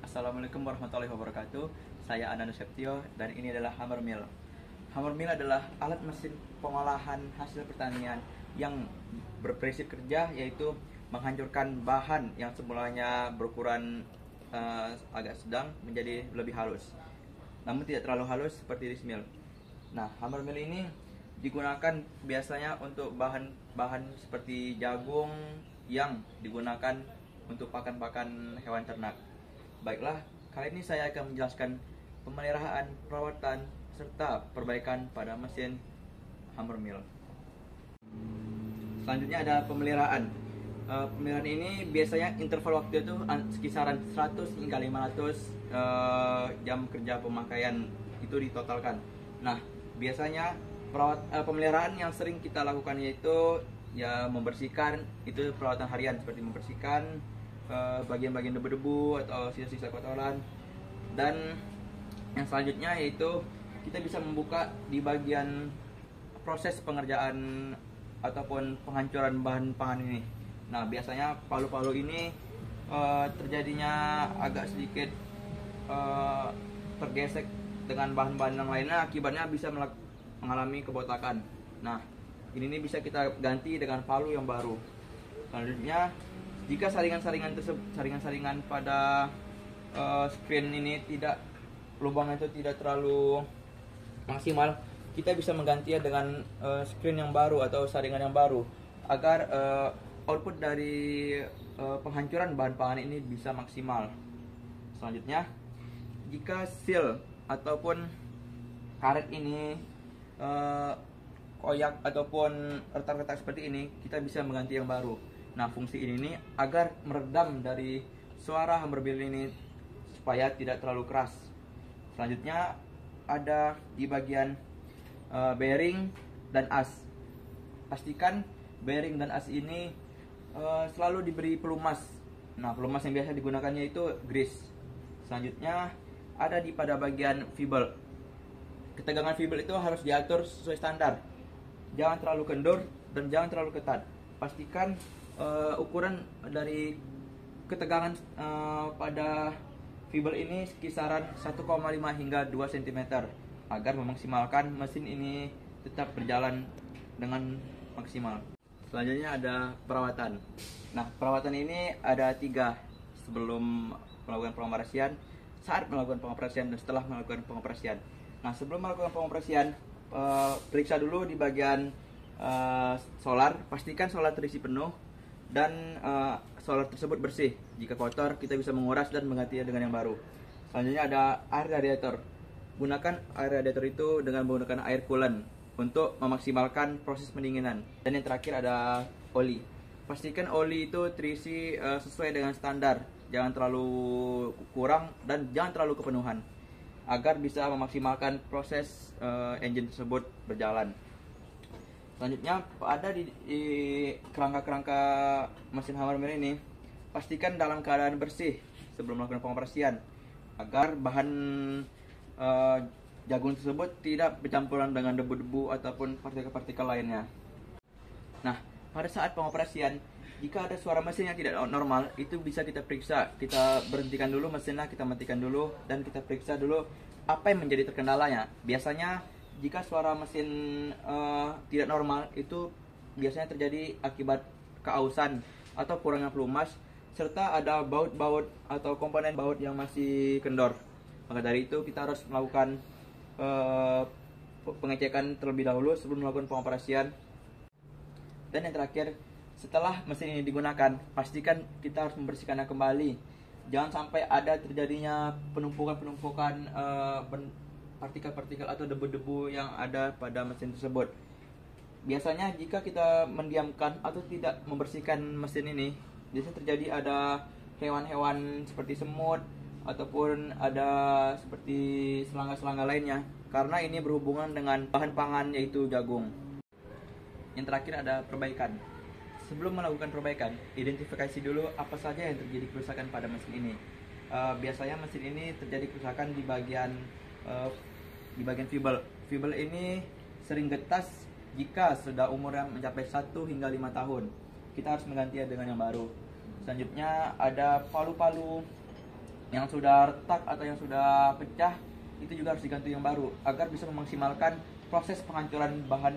Assalamualaikum warahmatullahi wabarakatuh. Saya Ananda Septio dan ini adalah hammer mill. Hammer mill adalah alat mesin pengolahan hasil pertanian yang berprinsip kerja yaitu menghancurkan bahan yang semulanya berukuran agak sedang menjadi lebih halus, namun tidak terlalu halus seperti disc mill. Nah, hammer mill ini digunakan biasanya untuk bahan-bahan seperti jagung yang digunakan untuk pakan-pakan hewan ternak. Baiklah, kali ini saya akan menjelaskan pemeliharaan, perawatan, serta perbaikan pada mesin hammer mill. Selanjutnya ada pemeliharaan. Pemeliharaan ini biasanya interval waktu itu sekisaran 100 hingga 500 jam kerja pemakaian itu ditotalkan. Nah, biasanya pemeliharaan yang sering kita lakukan yaitu ya membersihkan, itu perawatan harian seperti membersihkan bagian-bagian debu-debu atau sisa-sisa kotoran. Dan yang selanjutnya yaitu kita bisa membuka di bagian proses pengerjaan ataupun penghancuran bahan pangan ini. Nah, biasanya palu-palu ini terjadinya agak sedikit tergesek dengan bahan-bahan yang lainnya, akibatnya bisa mengalami kebotakan. Nah, ini bisa kita ganti dengan palu yang baru. Selanjutnya, jika saringan-saringan pada screen ini lubangnya itu tidak terlalu maksimal, kita bisa menggantinya dengan screen yang baru atau saringan yang baru agar output dari penghancuran bahan pangan ini bisa maksimal. Selanjutnya, jika seal ataupun karet ini koyak ataupun retak-retak seperti ini, kita bisa mengganti yang baru. Nah, fungsi ini agar meredam dari suara hammer mill ini supaya tidak terlalu keras. Selanjutnya ada di bagian bearing dan as. Pastikan bearing dan as ini selalu diberi pelumas. Nah, pelumas yang biasa digunakannya itu grease. Selanjutnya ada pada bagian fibel. Ketegangan fibel itu harus diatur sesuai standar. Jangan terlalu kendur dan jangan terlalu ketat. Pastikan ukuran dari ketegangan pada fibel ini kisaran 1,5 hingga 2 cm agar memaksimalkan mesin ini tetap berjalan dengan maksimal. Selanjutnya ada perawatan. Nah, perawatan ini ada 3 sebelum melakukan pengoperasian, saat melakukan pengoperasian, dan setelah melakukan pengoperasian. Nah, sebelum melakukan pengoperasian, periksa dulu di bagian solar, pastikan solar terisi penuh dan solar tersebut bersih. Jika kotor, kita bisa menguras dan menggantinya dengan yang baru. Selanjutnya ada air radiator. Gunakan air radiator itu dengan menggunakan air coolant untuk memaksimalkan proses pendinginan. Dan yang terakhir ada oli. Pastikan oli itu terisi sesuai dengan standar, jangan terlalu kurang dan jangan terlalu kepenuhan, agar bisa memaksimalkan proses engine tersebut berjalan. Selanjutnya ada di kerangka-kerangka mesin hammer mill ini, pastikan dalam keadaan bersih sebelum melakukan pengoperasian agar bahan jagung tersebut tidak bercampuran dengan debu-debu ataupun partikel-partikel lainnya. Nah, pada saat pengoperasian, jika ada suara mesin yang tidak normal, itu bisa kita periksa. Kita berhentikan dulu mesinnya, kita matikan dulu, dan kita periksa dulu apa yang menjadi terkendalanya. Biasanya jika suara mesin tidak normal, itu biasanya terjadi akibat keausan atau kurangnya pelumas, serta ada baut-baut atau komponen baut yang masih kendor. Maka dari itu kita harus melakukan pengecekan terlebih dahulu sebelum melakukan pengoperasian. Dan yang terakhir, setelah mesin ini digunakan, pastikan kita harus membersihkannya kembali. Jangan sampai ada terjadinya penumpukan partikel-partikel atau debu-debu yang ada pada mesin tersebut. Biasanya jika kita mendiamkan atau tidak membersihkan mesin ini, biasanya terjadi ada hewan-hewan seperti semut ataupun ada seperti serangga-serangga lainnya, karena ini berhubungan dengan bahan pangan yaitu jagung. Yang terakhir ada perbaikan. Sebelum melakukan perbaikan, identifikasi dulu apa saja yang terjadi kerusakan pada mesin ini. Biasanya mesin ini terjadi kerusakan di bagian fibel. Fibel ini sering getas jika sudah umurnya mencapai 1 hingga 5 tahun. Kita harus menggantinya dengan yang baru. Selanjutnya ada palu-palu yang sudah retak atau yang sudah pecah itu juga harus diganti yang baru agar bisa memaksimalkan proses penghancuran bahan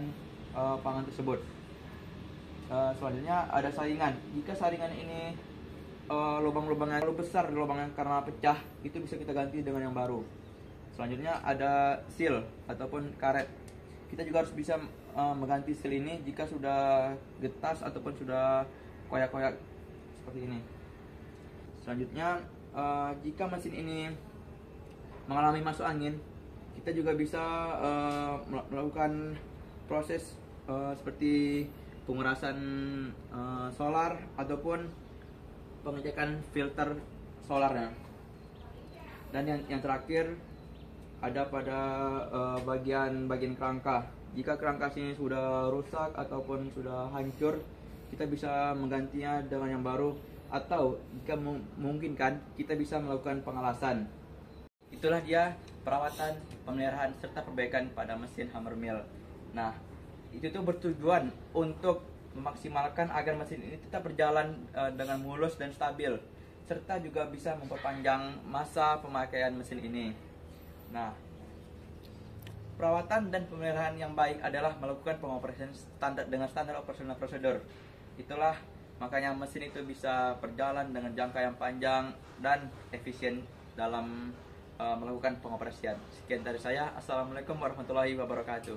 pangan tersebut. Selanjutnya ada saringan. Jika saringan ini lubang-lubangnya terlalu besar, lubangnya karena pecah, itu bisa kita ganti dengan yang baru. Selanjutnya ada seal ataupun karet. Kita juga harus bisa mengganti seal ini jika sudah getas ataupun sudah koyak-koyak seperti ini. Selanjutnya jika mesin ini mengalami masuk angin, kita juga bisa melakukan proses seperti pengerasan solar ataupun pengecekan filter solarnya. Dan yang terakhir ada pada bagian kerangka. Jika kerangka sini sudah rusak ataupun sudah hancur, kita bisa menggantinya dengan yang baru, atau jika memungkinkan kita bisa melakukan pengalasan. Itulah dia perawatan, pemeliharaan serta perbaikan pada mesin hammer mill. Nah, itu tuh bertujuan untuk memaksimalkan agar mesin ini tetap berjalan dengan mulus dan stabil, serta juga bisa memperpanjang masa pemakaian mesin ini. Nah, perawatan dan pemeliharaan yang baik adalah melakukan pengoperasian standar dengan standar operasional prosedur. Itulah makanya mesin itu bisa berjalan dengan jangka yang panjang dan efisien dalam melakukan pengoperasian. Sekian dari saya. Assalamualaikum warahmatullahi wabarakatuh.